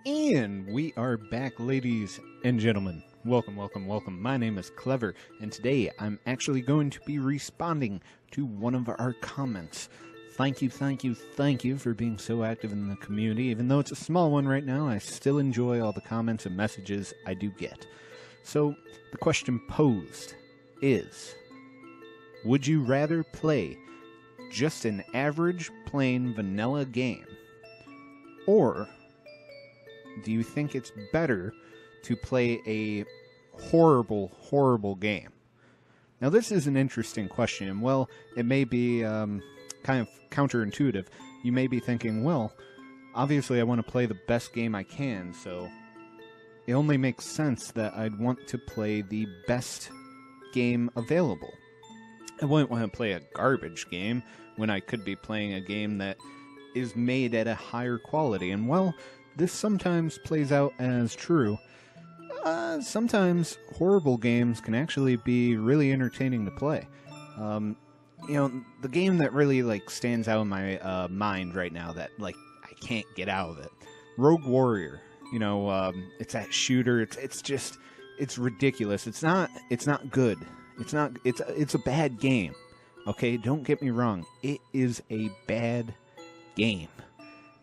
And we are back, ladies and gentlemen. Welcome, welcome, welcome. My name is Clevr, and today I'm actually going to be responding to one of our comments. Thank you for being so active in the community. Even though it's a small one right now, I still enjoy all the comments and messages I do get. So, the question posed is, would you rather play just an average, plain, vanilla game, or do you think it's better to play a horrible game? Now, this is an interesting question, and well, it may be kind of counterintuitive. You may be thinking, well, obviously I want to play the best game I can, so it only makes sense that I'd want to play the best game available. I wouldn't want to play a garbage game when I could be playing a game that is made at a higher quality. And well, this sometimes plays out as true. Sometimes horrible games can actually be really entertaining to play. The game that really stands out in my mind right now that I can't get out of it, Rogue Warrior. It's that shooter. It's ridiculous. It's not good. It's a bad game. Okay, don't get me wrong. It is a bad game.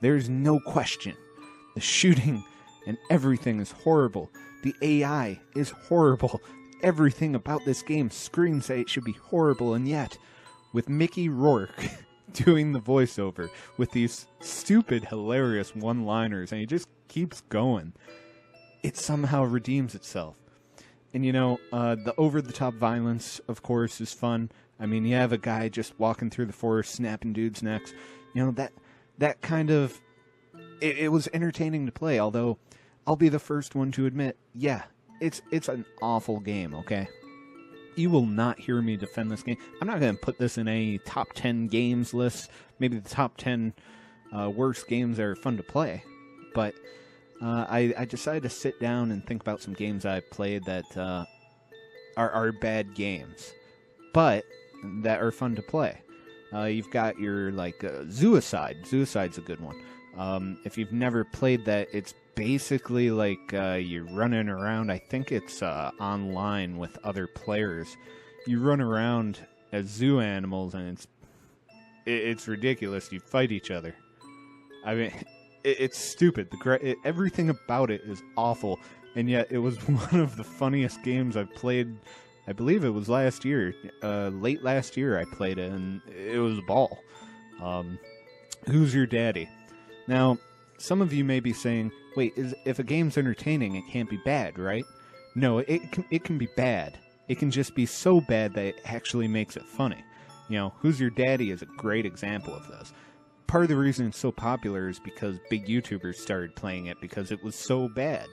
There's no question. The shooting and everything is horrible. The AI is horrible. Everything about this game screams that it should be horrible, and yet, with Mickey Rourke doing the voiceover with these stupid, hilarious one-liners, and he just keeps going, it somehow redeems itself. And the over-the-top violence, of course, is fun. I mean, you have a guy just walking through the forest, snapping dudes' necks. That kind of... It was entertaining to play, although I'll be the first one to admit, yeah, it's an awful game, okay? You will not hear me defend this game. I'm not going to put this in a top 10 games list, maybe the top 10 worst games that are fun to play. But I decided to sit down and think about some games I've played that are bad games, but that are fun to play. You've got your, Suicide. Suicide's a good one. If you've never played that, it's basically you're running around. I think it's online with other players. You run around as zoo animals, and it's ridiculous. You fight each other. I mean, it's stupid. Everything about it is awful, and yet it was one of the funniest games I've played. I believe it was last year. Late last year I played it, and it was a ball. Who's Your Daddy? Now, some of you may be saying, wait, if a game's entertaining, it can't be bad, right? No, it can be bad. It can just be so bad that it actually makes it funny. Who's Your Daddy is a great example of this. Part of the reason it's so popular is because big YouTubers started playing it because it was so bad.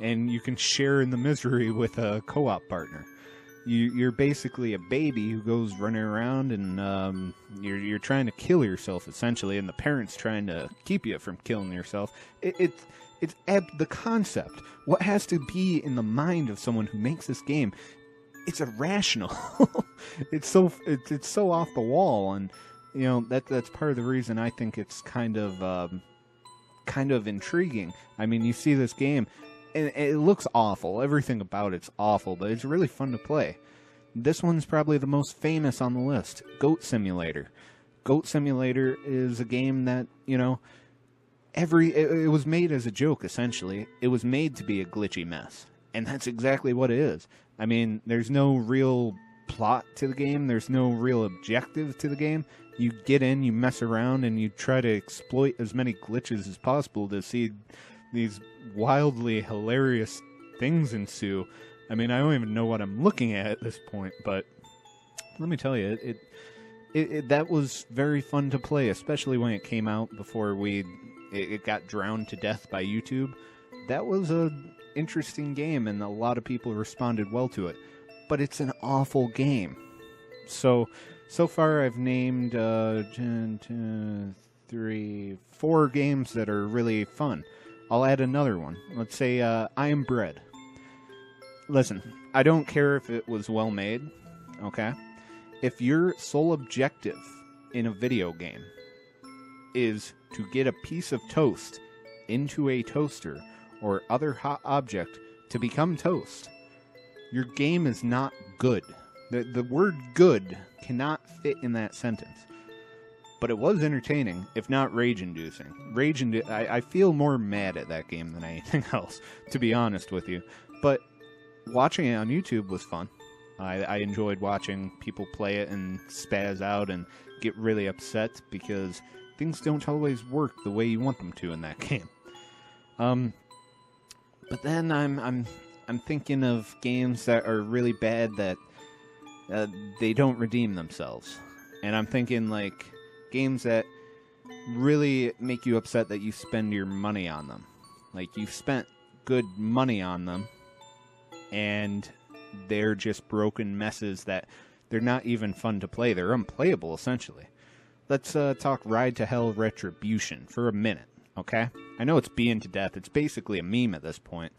And you can share in the misery with a co-op partner. You're basically a baby who goes running around, and you're trying to kill yourself, essentially, and the parents trying to keep you from killing yourself. It's the concept. What has to be in the mind of someone who makes this game? It's irrational. It's so off the wall, and that's part of the reason I think it's kind of intriguing. I mean, you see this game, and it looks awful. Everything about it's awful, but it's really fun to play. This one's probably the most famous on the list, Goat Simulator. Goat Simulator is a game that, it was made as a joke, essentially. It was made to be a glitchy mess, and that's exactly what it is. I mean, there's no real plot to the game. There's no real objective to the game. You get in, you mess around, and you try to exploit as many glitches as possible to see these wildly hilarious things ensue. I mean, I don't even know what I'm looking at this point, but let me tell you, that was very fun to play, especially when it came out before it got drowned to death by YouTube. That was an interesting game, and a lot of people responded well to it. But it's an awful game. So far I've named 4 games that are really fun. I'll add another one. Let's say I Am Bread. Listen, I don't care if it was well made, okay? If your sole objective in a video game is to get a piece of toast into a toaster or other hot object to become toast, your game is not good. The word good cannot fit in that sentence. But it was entertaining, if not rage-inducing. I feel more mad at that game than anything else, to be honest with you. But watching it on YouTube was fun. I enjoyed watching people play it and spaz out and get really upset because things don't always work the way you want them to in that game. But then I'm thinking of games that are really bad that they don't redeem themselves. And I'm thinking, like, games that really make you upset that you spend your money on them. Like, you've spent good money on them, and they're just broken messes that they're not even fun to play. They're unplayable, essentially. Let's talk Ride to Hell Retribution for a minute, okay? I know it's being to death. It's basically a meme at this point.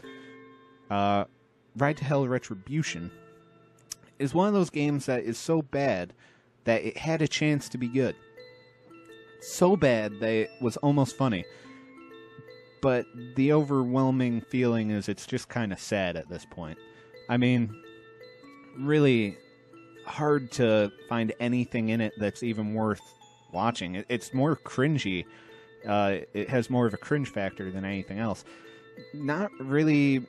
Ride to Hell Retribution is one of those games that is so bad that it had a chance to be good. So bad that it was almost funny. But the overwhelming feeling is it's just kind of sad at this point. I mean, really hard to find anything in it that's even worth watching. It's more cringy. It has more of a cringe factor than anything else. Not really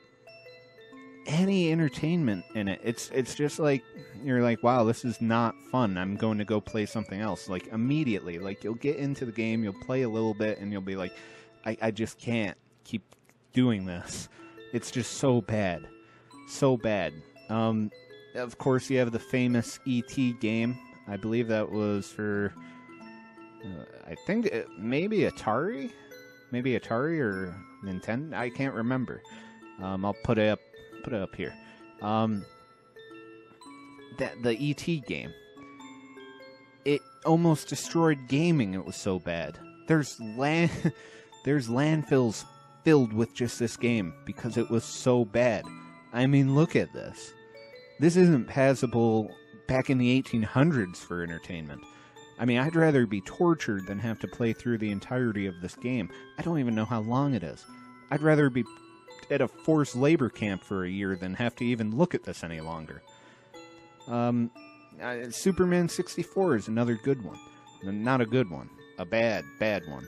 any entertainment in it. It's just like, you're like, wow, this is not fun. I'm going to go play something else. Like, immediately. Like, you'll get into the game, you'll play a little bit, and you'll be like, I just can't keep doing this. It's just so bad. So bad. Of course, you have the famous E.T. game. I believe that was for, I think, maybe Atari? Maybe Atari or Nintendo? I can't remember. I'll put it up here. The E.T. game. It almost destroyed gaming. It was so bad. There's landfills filled with just this game because it was so bad. I mean, look at this. This isn't passable back in the 1800s for entertainment. I mean, I'd rather be tortured than have to play through the entirety of this game. I don't even know how long it is. I'd rather be at a forced labor camp for a year than have to even look at this any longer. Superman 64 is another good one. Not a good one. A bad one.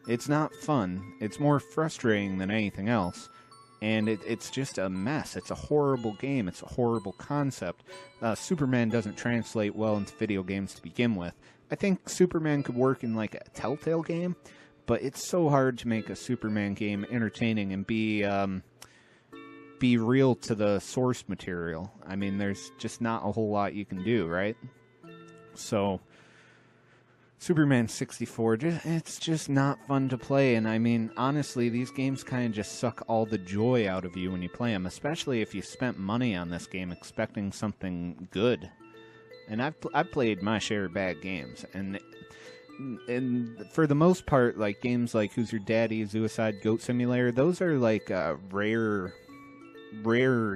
It's not fun. It's more frustrating than anything else. And it's just a mess. It's a horrible game. It's a horrible concept. Superman doesn't translate well into video games to begin with. I think Superman could work in like a Telltale game, but it's so hard to make a Superman game entertaining and be real to the source material. I mean, there's just not a whole lot you can do, right? So, Superman 64, it's just not fun to play, and I mean, honestly, these games kind of just suck all the joy out of you when you play them, especially if you spent money on this game expecting something good. And I've played my share of bad games, and for the most part, like games like Who's Your Daddy, Suicide, Goat Simulator, those are like rare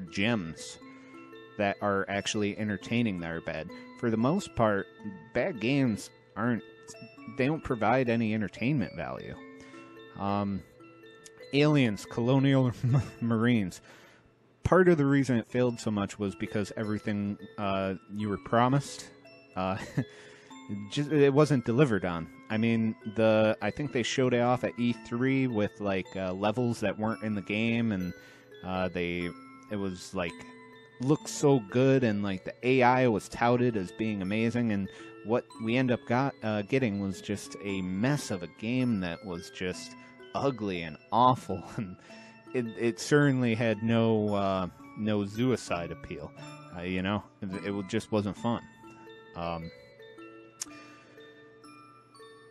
gems that are actually entertaining that are bad. For the most part, bad games they don't provide any entertainment value. Aliens, Colonial Marines. Part of the reason it failed so much was because everything you were promised, it wasn't delivered on. I mean, I think they showed it off at E3 with like levels that weren't in the game, and it was like looked so good, and like the AI was touted as being amazing, and what we end up getting was just a mess of a game that was just ugly and awful, and it certainly had no suicide appeal. It just wasn't fun.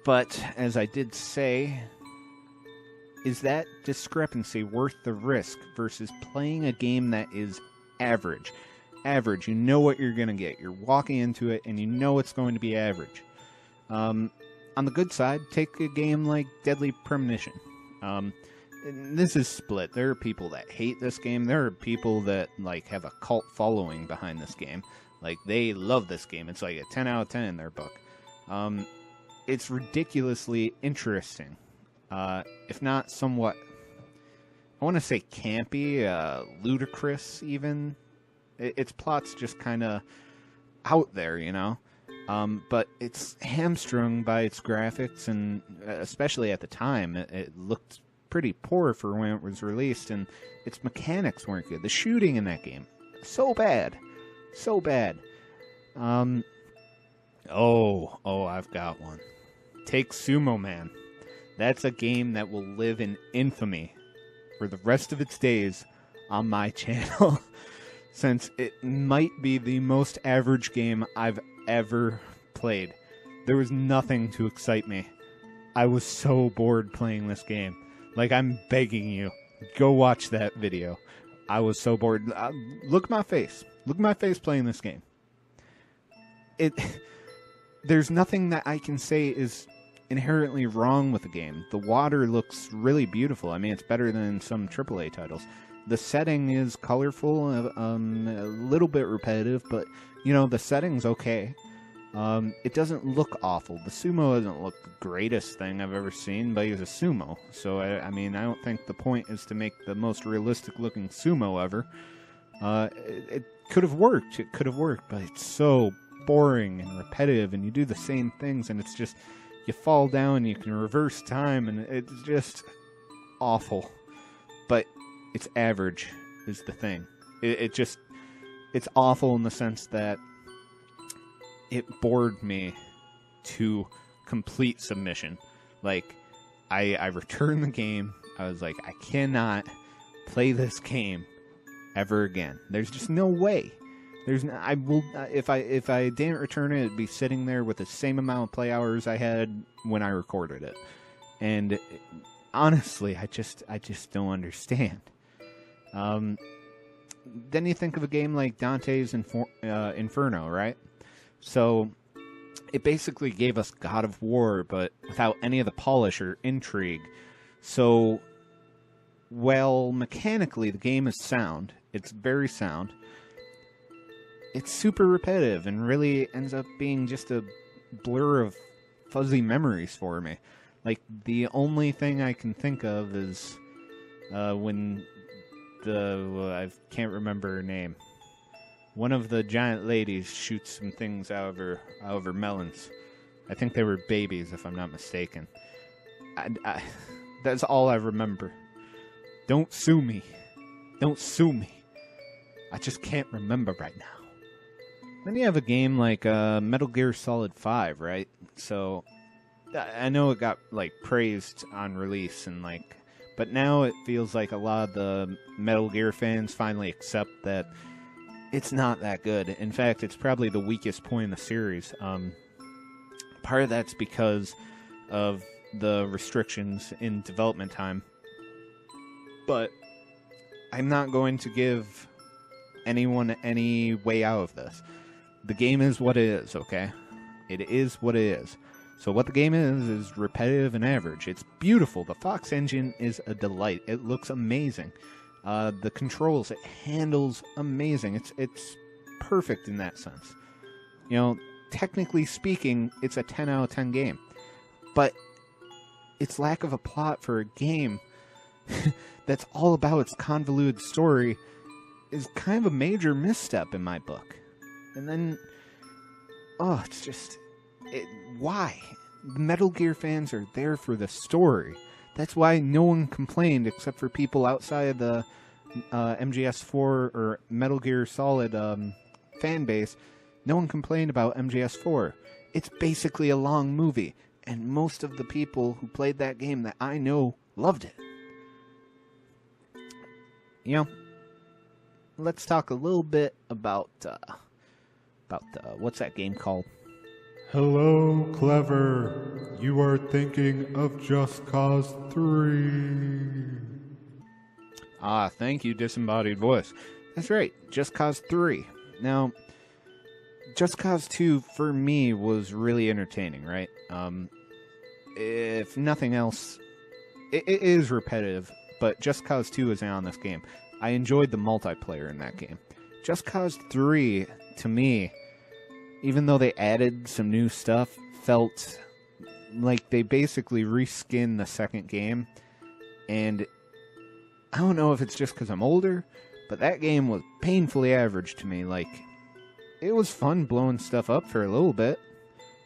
But as I did say, is that discrepancy worth the risk versus playing a game that is average? Average, you know what you're going to get. You're walking into it and you know it's going to be average. On the good side, take a game like Deadly Premonition. This is split. There are people that hate this game. There are people that like have a cult following behind this game. Like, they love this game. It's like a 10 out of 10 in their book. It's ridiculously interesting. If not somewhat I want to say campy, ludicrous even. Its plot's just kind of out there, you know? But it's hamstrung by its graphics, and especially at the time, it looked pretty poor for when it was released, and its mechanics weren't good. The shooting in that game, so bad. So bad. I've got one. Take Sumo Man. That's a game that will live in infamy for the rest of its days on my channel, since it might be the most average game I've ever played. There was nothing to excite me. I was so bored playing this game. Like, I'm begging you, go watch that video. I was so bored. Look at my face. Look at my face playing this game. There's nothing that I can say is inherently wrong with the game. The water looks really beautiful. I mean, it's better than some AAA titles. The setting is colorful, a little bit repetitive, but, you know, the setting's okay. It doesn't look awful. The sumo doesn't look the greatest thing I've ever seen, but he's a sumo. So, I mean, I don't think the point is to make the most realistic-looking sumo ever. It could have worked. It could have worked, but it's so boring and repetitive, and you do the same things, and it's just, you fall down, you can reverse time, and it's just awful. But it's average is the thing. It's awful in the sense that it bored me to complete submission. Like, I returned the game. I was like, I cannot play this game ever again. There's just no way. I will, if I didn't return it, it'd be sitting there with the same amount of play hours I had when I recorded it. And honestly, I just don't understand. Then you think of a game like Dante's Inferno, right? So it basically gave us God of War, but without any of the polish or intrigue. So, well, mechanically, the game is sound. It's very sound. It's super repetitive and really ends up being just a blur of fuzzy memories for me. Like, the only thing I can think of is when I can't remember her name. One of the giant ladies shoots some things out of her melons. I think they were babies, if I'm not mistaken. That's all I remember. Don't sue me. Don't sue me. I just can't remember right now. Then you have a game like Metal Gear Solid 5, right? So I know it got like praised on release, and like, but now it feels like a lot of the Metal Gear fans finally accept that it's not that good. In fact, it's probably the weakest point in the series. Part of that's because of the restrictions in development time. But I'm not going to give anyone any way out of this. The game is what it is, okay? It is what it is. So what the game is repetitive and average. It's beautiful. The Fox engine is a delight. It looks amazing. The controls, it handles amazing. It's perfect in that sense. You know, technically speaking, it's a 10 out of 10 game. But its lack of a plot for a game that's all about its convoluted story is kind of a major misstep in my book. And then, it's just, why? Metal Gear fans are there for the story. That's why no one complained except for people outside of the MGS4 or Metal Gear Solid fan base. No one complained about MGS4. It's basically a long movie, and most of the people who played that game that I know loved it. You know, let's talk a little bit about what's that game called? Hello, Clevr. You are thinking of Just Cause 3. Thank you, disembodied voice. That's right, Just Cause 3. Now, Just Cause 2, for me, was really entertaining, right? If nothing else, it is repetitive, but Just Cause 2 is on this game. I enjoyed the multiplayer in that game. Just Cause 3, to me, even though they added some new stuff, felt like they basically reskinned the second game, and I don't know if it's just because I'm older, but that game was painfully average to me. Like, it was fun blowing stuff up for a little bit,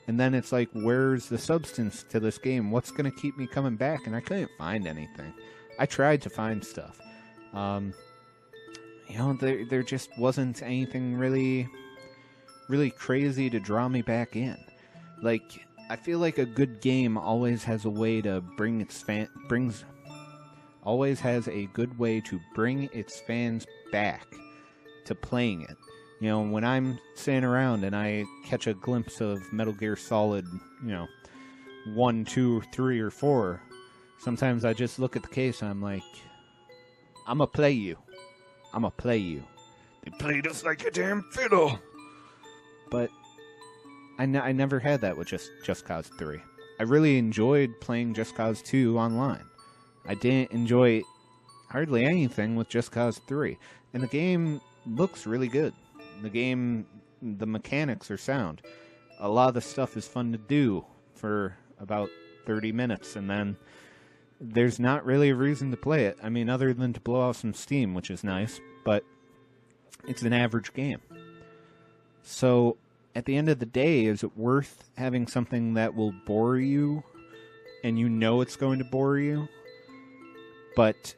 and then it's like, where's the substance to this game? What's going to keep me coming back? And I couldn't find anything. I tried to find stuff. There just wasn't anything really crazy to draw me back in. Like, I feel like a good game always has a way to bring its fans back to playing it. You know, when I'm sitting around and I catch a glimpse of Metal Gear Solid, 1, 2, 3, or 4, sometimes I just look at the case and I'm like, I'm gonna play you. They played us like a damn fiddle. But I never had that with Just Cause 3. I really enjoyed playing Just Cause 2 online. I didn't enjoy hardly anything with Just Cause 3. And the game looks really good. The mechanics are sound. A lot of the stuff is fun to do for about 30 minutes, and then there's not really a reason to play it. I mean, other than to blow off some steam, which is nice, but it's an average game. So, at the end of the day, is it worth having something that will bore you, and you know it's going to bore you, but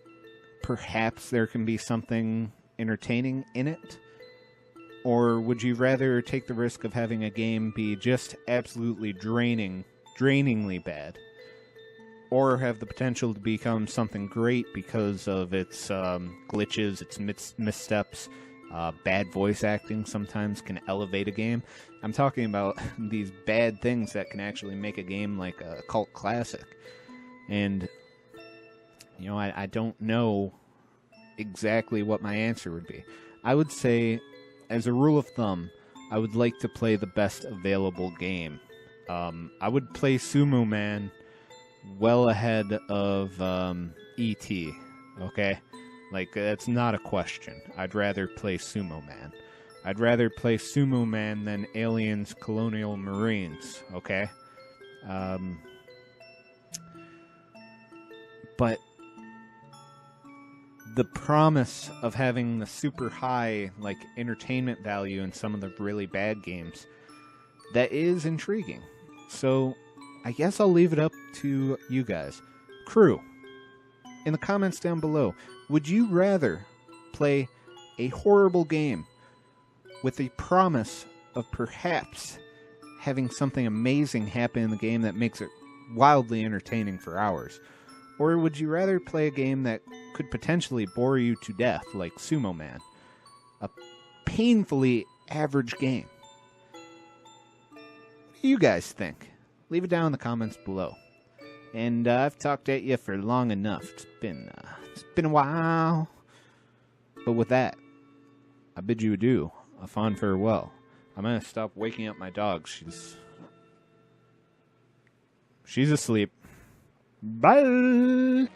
perhaps there can be something entertaining in it? Or would you rather take the risk of having a game be just absolutely drainingly bad, or have the potential to become something great because of its glitches, its missteps, bad voice acting sometimes can elevate a game? I'm talking about these bad things that can actually make a game like a cult classic. And, I don't know exactly what my answer would be. I would say, as a rule of thumb, I would like to play the best available game. I would play Sumo Man well ahead of E.T., okay? Like, that's not a question. I'd rather play Sumo Man. I'd rather play Sumo Man than Aliens Colonial Marines, okay? But the promise of having the super high, like, entertainment value in some of the really bad games, that is intriguing. So, I guess I'll leave it up to you guys. Crew, in the comments down below, would you rather play a horrible game with the promise of perhaps having something amazing happen in the game that makes it wildly entertaining for hours? Or would you rather play a game that could potentially bore you to death, like Sumo Man? A painfully average game. What do you guys think? Leave it down in the comments below. And I've talked at you for long enough. It's been a while. But with that, I bid you adieu. A fond farewell. I'm going to stop waking up my dog. She's asleep. Bye!